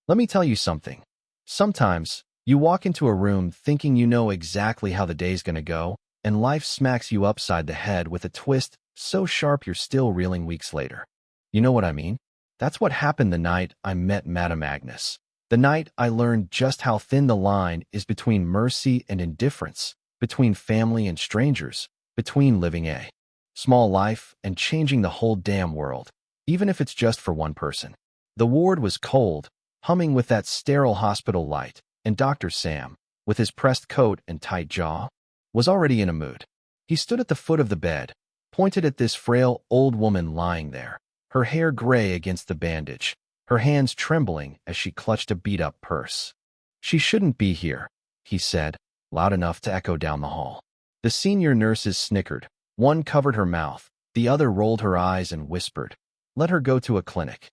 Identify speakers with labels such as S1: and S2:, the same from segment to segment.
S1: Let me tell you something. Sometimes, you walk into a room thinking you know exactly how the day's gonna go, and life smacks you upside the head with a twist so sharp you're still reeling weeks later. You know what I mean? That's what happened the night I met Madame Agnes. The night I learned just how thin the line is between mercy and indifference, between family and strangers, between living a small life and changing the whole damn world, even if it's just for one person. The ward was cold, humming with that sterile hospital light, and Dr. Sam, with his pressed coat and tight jaw, was already in a mood. He stood at the foot of the bed, pointed at this frail old woman lying there, her hair gray against the bandage, her hands trembling as she clutched a beat-up purse. "She shouldn't be here," he said, loud enough to echo down the hall. The senior nurses snickered. One covered her mouth, the other rolled her eyes and whispered, "Let her go to a clinic."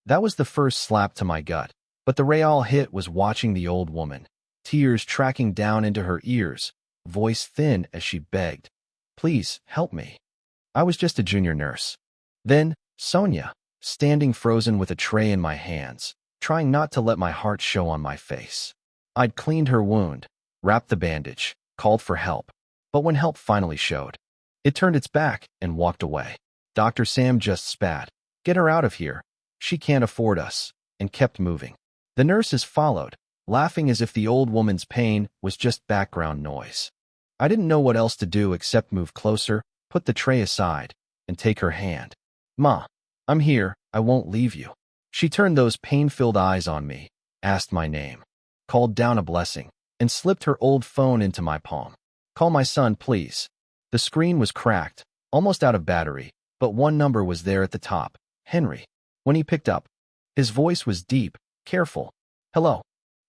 S1: That was the first slap to my gut, but the real hit was watching the old woman, tears tracking down into her ears, voice thin as she begged, "Please, help me. I was just a junior nurse." Then, Sonia, standing frozen with a tray in my hands, trying not to let my heart show on my face. I'd cleaned her wound, wrapped the bandage, called for help, but when help finally showed, it turned its back and walked away. Dr. Sam just spat, "Get her out of here. She can't afford us," and kept moving. The nurses followed, laughing as if the old woman's pain was just background noise. I didn't know what else to do except move closer, put the tray aside, and take her hand. "Ma, I'm here, I won't leave you." She turned those pain-filled eyes on me, asked my name, called down a blessing, and slipped her old phone into my palm. "Call my son, please." The screen was cracked, almost out of battery, but one number was there at the top, Henry. When he picked up, his voice was deep, careful. "Hello."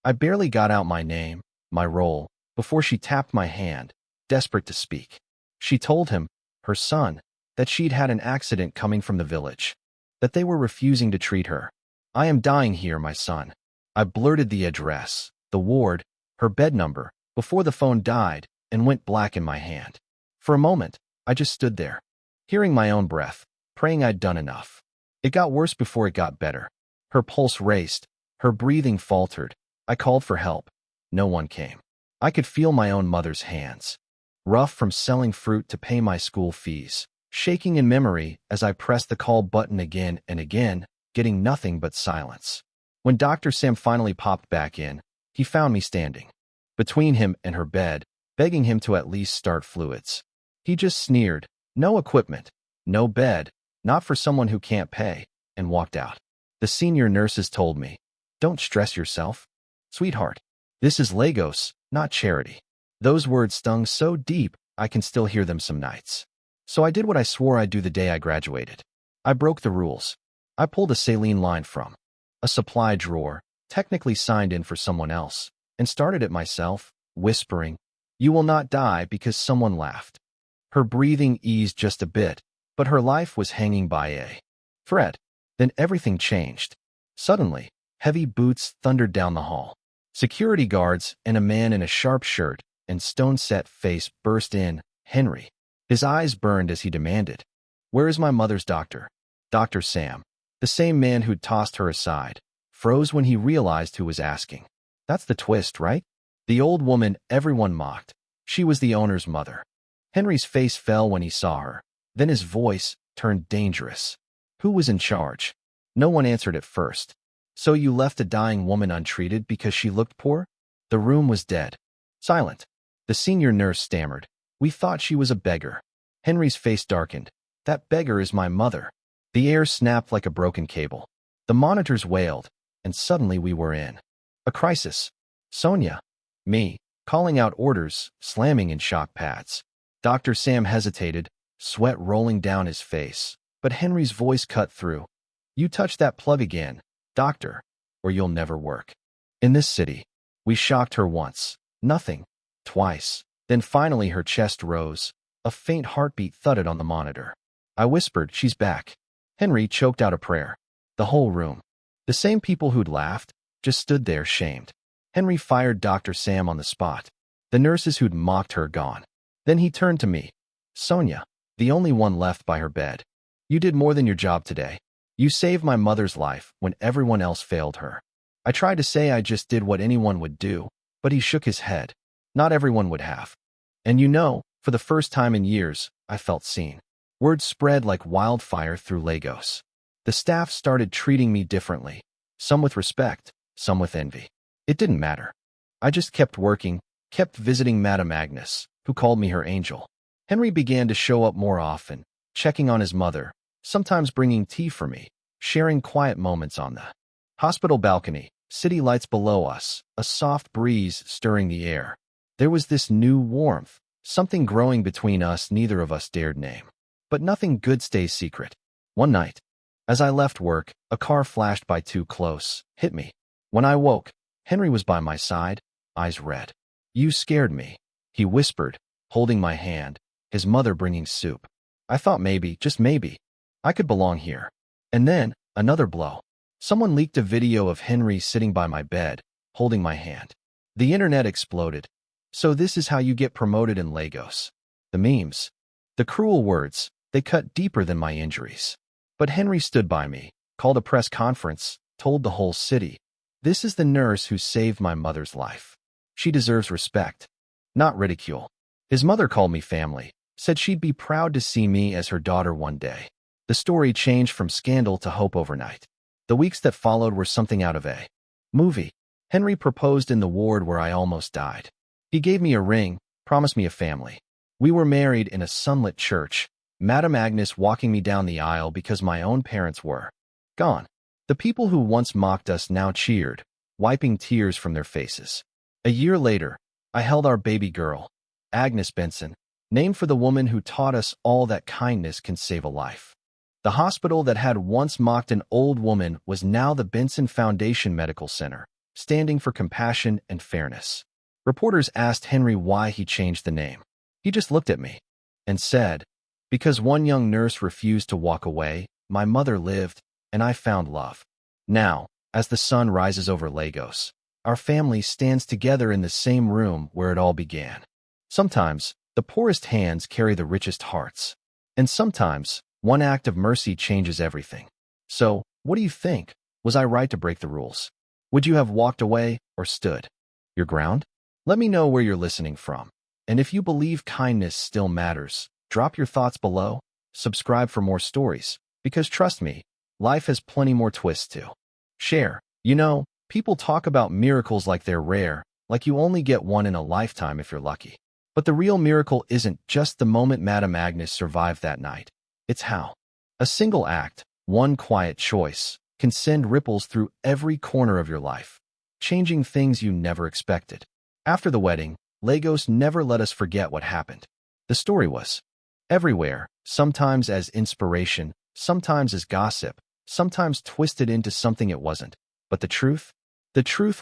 S1: I barely got out my name, my role, before she tapped my hand, desperate to speak. She told him, her son, that she'd had an accident coming from the village, that they were refusing to treat her. "I am dying here, my son." I blurted the address, the ward, her bed number, before the phone died and went black in my hand. For a moment, I just stood there, hearing my own breath, praying I'd done enough. It got worse before it got better. Her pulse raced, her breathing faltered. I called for help. No one came. I could feel my own mother's hands, rough from selling fruit to pay my school fees, shaking in memory as I pressed the call button again and again, getting nothing but silence. When Dr. Sam finally popped back in, he found me standing between him and her bed, begging him to at least start fluids. He just sneered, "No equipment, no bed, not for someone who can't pay," and walked out. The senior nurses told me, "Don't stress yourself, sweetheart. This is Lagos, not charity." Those words stung so deep I can still hear them some nights. So I did what I swore I'd do the day I graduated. I broke the rules. I pulled a saline line from a supply drawer, technically signed in for someone else, and started it myself, whispering, "You will not die," because someone laughed. Her breathing eased just a bit, but her life was hanging by a thread. Then everything changed. Suddenly, heavy boots thundered down the hall. Security guards and a man in a sharp shirt and stone-set face burst in. Henry. His eyes burned as he demanded, "Where is my mother's doctor?" Dr. Sam, the same man who'd tossed her aside, froze when he realized who was asking. That's the twist, right? The old woman everyone mocked. She was the owner's mother. Henry's face fell when he saw her. Then his voice turned dangerous. Who was in charge? No one answered at first. "So you left a dying woman untreated because she looked poor?" The room was dead. Silent. The senior nurse stammered, "We thought she was a beggar." Henry's face darkened. "That beggar is my mother." The air snapped like a broken cable. The monitors wailed, and suddenly we were in a crisis. Sonia. Me. Calling out orders, slamming in shock pads. Dr. Sam hesitated, sweat rolling down his face, but Henry's voice cut through. "You touch that plug again, doctor, or you'll never work in this city." We shocked her once. Nothing. Twice. Then finally her chest rose. A faint heartbeat thudded on the monitor. I whispered, "She's back." Henry choked out a prayer. The whole room, the same people who'd laughed, just stood there shamed. Henry fired Dr. Sam on the spot. The nurses who'd mocked her gone. Then he turned to me. "Sonia, the only one left by her bed. You did more than your job today. You saved my mother's life when everyone else failed her." I tried to say I just did what anyone would do, but he shook his head. Not everyone would have. And for the first time in years, I felt seen. Word spread like wildfire through Lagos. The staff started treating me differently, some with respect, some with envy. It didn't matter. I just kept working, kept visiting Madame Agnes, who called me her angel. Henry began to show up more often, checking on his mother, sometimes bringing tea for me, sharing quiet moments on the hospital balcony, city lights below us, a soft breeze stirring the air. There was this new warmth, something growing between us neither of us dared name. But nothing good stays secret. One night, as I left work, a car flashed by too close, hit me. When I woke, Henry was by my side, eyes red. "You scared me," he whispered, holding my hand, his mother bringing soup. I thought maybe, just maybe, I could belong here. And then, another blow. Someone leaked a video of Henry sitting by my bed, holding my hand. The internet exploded. So this is how you get promoted in Lagos. The memes. The cruel words, they cut deeper than my injuries. But Henry stood by me, called a press conference, told the whole city, "This is the nurse who saved my mother's life. She deserves respect, not ridicule." His mother called me family, said she'd be proud to see me as her daughter one day. The story changed from scandal to hope overnight. The weeks that followed were something out of a movie. Henry proposed in the ward where I almost died. He gave me a ring, promised me a family. We were married in a sunlit church, Madame Agnes walking me down the aisle because my own parents were gone. The people who once mocked us now cheered, wiping tears from their faces. A year later, I held our baby girl, Agnes Benson, named for the woman who taught us all that kindness can save a life. The hospital that had once mocked an old woman was now the Benson Foundation Medical Center, standing for compassion and fairness. Reporters asked Henry why he changed the name. He just looked at me and said, "Because one young nurse refused to walk away, my mother lived, and I found love." Now, as the sun rises over Lagos, our family stands together in the same room where it all began. Sometimes, the poorest hands carry the richest hearts. And sometimes, one act of mercy changes everything. So, what do you think? Was I right to break the rules? Would you have walked away or stood your ground? Let me know where you're listening from. And if you believe kindness still matters, drop your thoughts below, subscribe for more stories, because trust me, life has plenty more twists too. Share. People talk about miracles like they're rare, like you only get one in a lifetime if you're lucky. But the real miracle isn't just the moment Madame Agnes survived that night. It's how a single act, one quiet choice, can send ripples through every corner of your life, changing things you never expected. After the wedding, Lagos never let us forget what happened. The story was everywhere, sometimes as inspiration, sometimes as gossip, sometimes twisted into something it wasn't. But the truth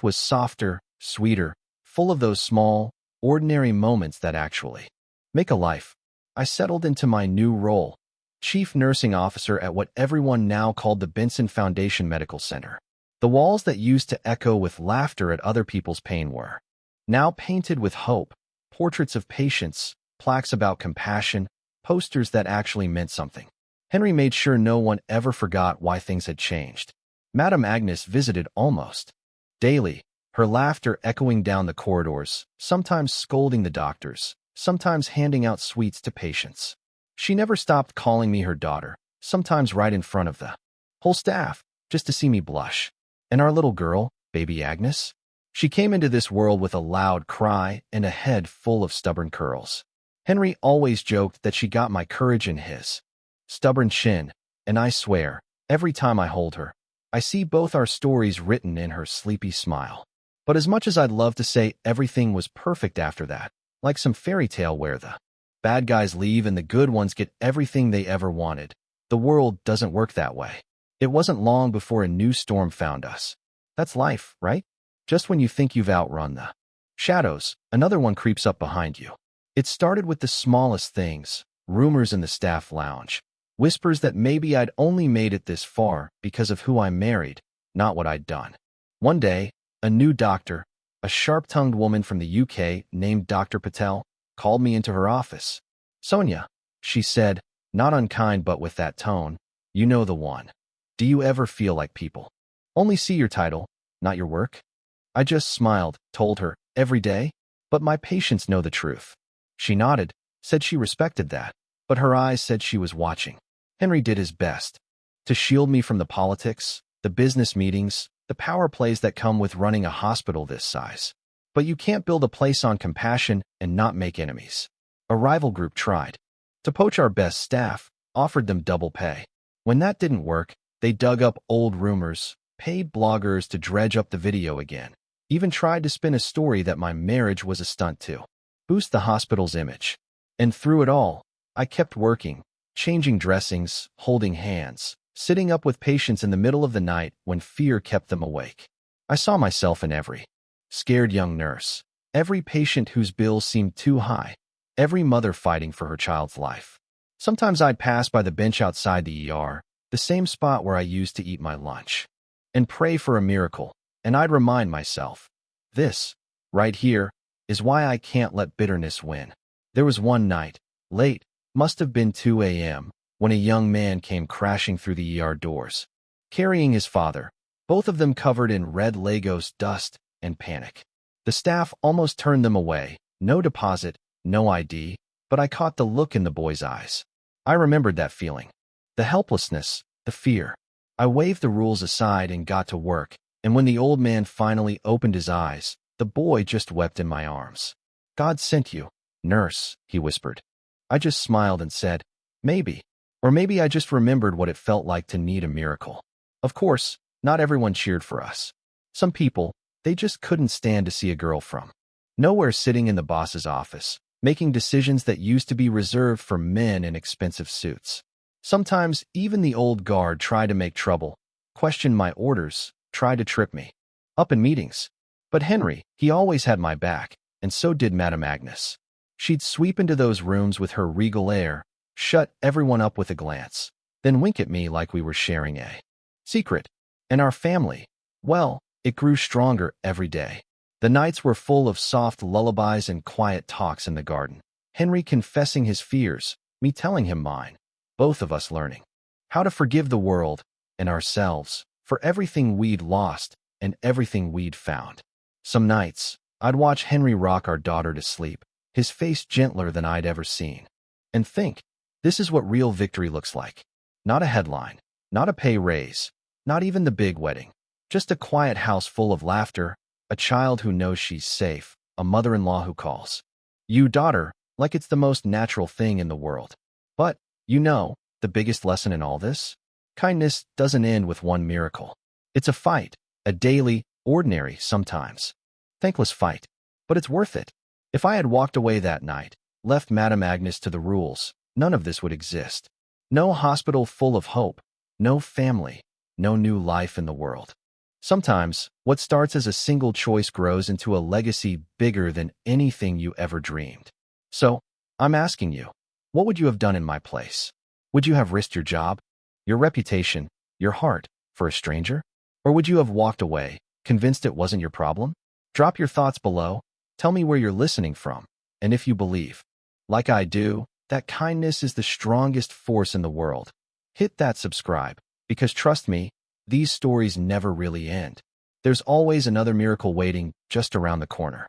S1: was softer, sweeter, full of those small, ordinary moments that actually make a life. I settled into my new role, chief nursing officer at what everyone now called the Benson Foundation Medical Center. The walls that used to echo with laughter at other people's pain were now painted with hope, portraits of patients, plaques about compassion, posters that actually meant something. Henry made sure no one ever forgot why things had changed. Madame Agnes visited almost daily, her laughter echoing down the corridors, sometimes scolding the doctors, sometimes handing out sweets to patients. She never stopped calling me her daughter, sometimes right in front of the whole staff, just to see me blush. And our little girl, baby Agnes? She came into this world with a loud cry and a head full of stubborn curls. Henry always joked that she got my courage in his stubborn chin, and I swear, every time I hold her, I see both our stories written in her sleepy smile. But as much as I'd love to say everything was perfect after that, like some fairy tale where the bad guys leave and the good ones get everything they ever wanted, the world doesn't work that way. It wasn't long before a new storm found us. That's life, right? Just when you think you've outrun the shadows, another one creeps up behind you. It started with the smallest things, rumors in the staff lounge, whispers that maybe I'd only made it this far because of who I married, not what I'd done. One day, a new doctor, a sharp-tongued woman from the UK named Dr. Patel, called me into her office. "Sonia," she said, not unkind but with that tone, "you know the one. Do you ever feel like people only see your title, not your work? I just smiled, told her, every day? But my patients know the truth. She nodded, said she respected that, but her eyes said she was watching. Henry did his best to shield me from the politics, the business meetings, the power plays that come with running a hospital this size. But you can't build a place on compassion and not make enemies. A rival group tried to poach our best staff, offered them double pay. When that didn't work, they dug up old rumors, paid bloggers to dredge up the video again, even tried to spin a story that my marriage was a stunt to boost the hospital's image. And through it all, I kept working, changing dressings, holding hands, sitting up with patients in the middle of the night when fear kept them awake. I saw myself in every scared young nurse, every patient whose bills seemed too high, every mother fighting for her child's life. Sometimes I'd pass by the bench outside the ER, the same spot where I used to eat my lunch, and pray for a miracle, and I'd remind myself, this, right here, is why I can't let bitterness win. There was one night, late, must have been 2 a.m., when a young man came crashing through the ER doors, carrying his father, both of them covered in red Legos dust and panic. The staff almost turned them away, no deposit, no ID, but I caught the look in the boy's eyes. I remembered that feeling. The helplessness, the fear. I waved the rules aside and got to work, and when the old man finally opened his eyes, the boy just wept in my arms. God sent you, nurse, he whispered. I just smiled and said, maybe. Or maybe I just remembered what it felt like to need a miracle. Of course, not everyone cheered for us. Some people, they just couldn't stand to see a girl from nowhere sitting in the boss's office, making decisions that used to be reserved for men in expensive suits. Sometimes even the old guard tried to make trouble, questioned my orders, tried to trip me up in meetings. But Henry, he always had my back, and so did Madame Agnes. She'd sweep into those rooms with her regal air, shut everyone up with a glance, then wink at me like we were sharing a secret. And our family, well, it grew stronger every day. The nights were full of soft lullabies and quiet talks in the garden. Henry confessing his fears, me telling him mine, both of us learning how to forgive the world and ourselves for everything we'd lost and everything we'd found. Some nights, I'd watch Henry rock our daughter to sleep, his face gentler than I'd ever seen, and think, this is what real victory looks like. Not a headline, not a pay raise, not even the big wedding, just a quiet house full of laughter, a child who knows she's safe, a mother-in-law who calls you daughter like it's the most natural thing in the world. But, the biggest lesson in all this? Kindness doesn't end with one miracle. It's a fight, a daily, ordinary, sometimes thankless fight, but it's worth it. If I had walked away that night, left Madame Agnes to the rules, none of this would exist. No hospital full of hope, no family, no new life in the world. Sometimes, what starts as a single choice grows into a legacy bigger than anything you ever dreamed. So, I'm asking you, what would you have done in my place? Would you have risked your job, your reputation, your heart, for a stranger? Or would you have walked away, convinced it wasn't your problem? Drop your thoughts below, tell me where you're listening from, and if you believe, like I do, that kindness is the strongest force in the world, hit that subscribe, because trust me, these stories never really end. There's always another miracle waiting just around the corner.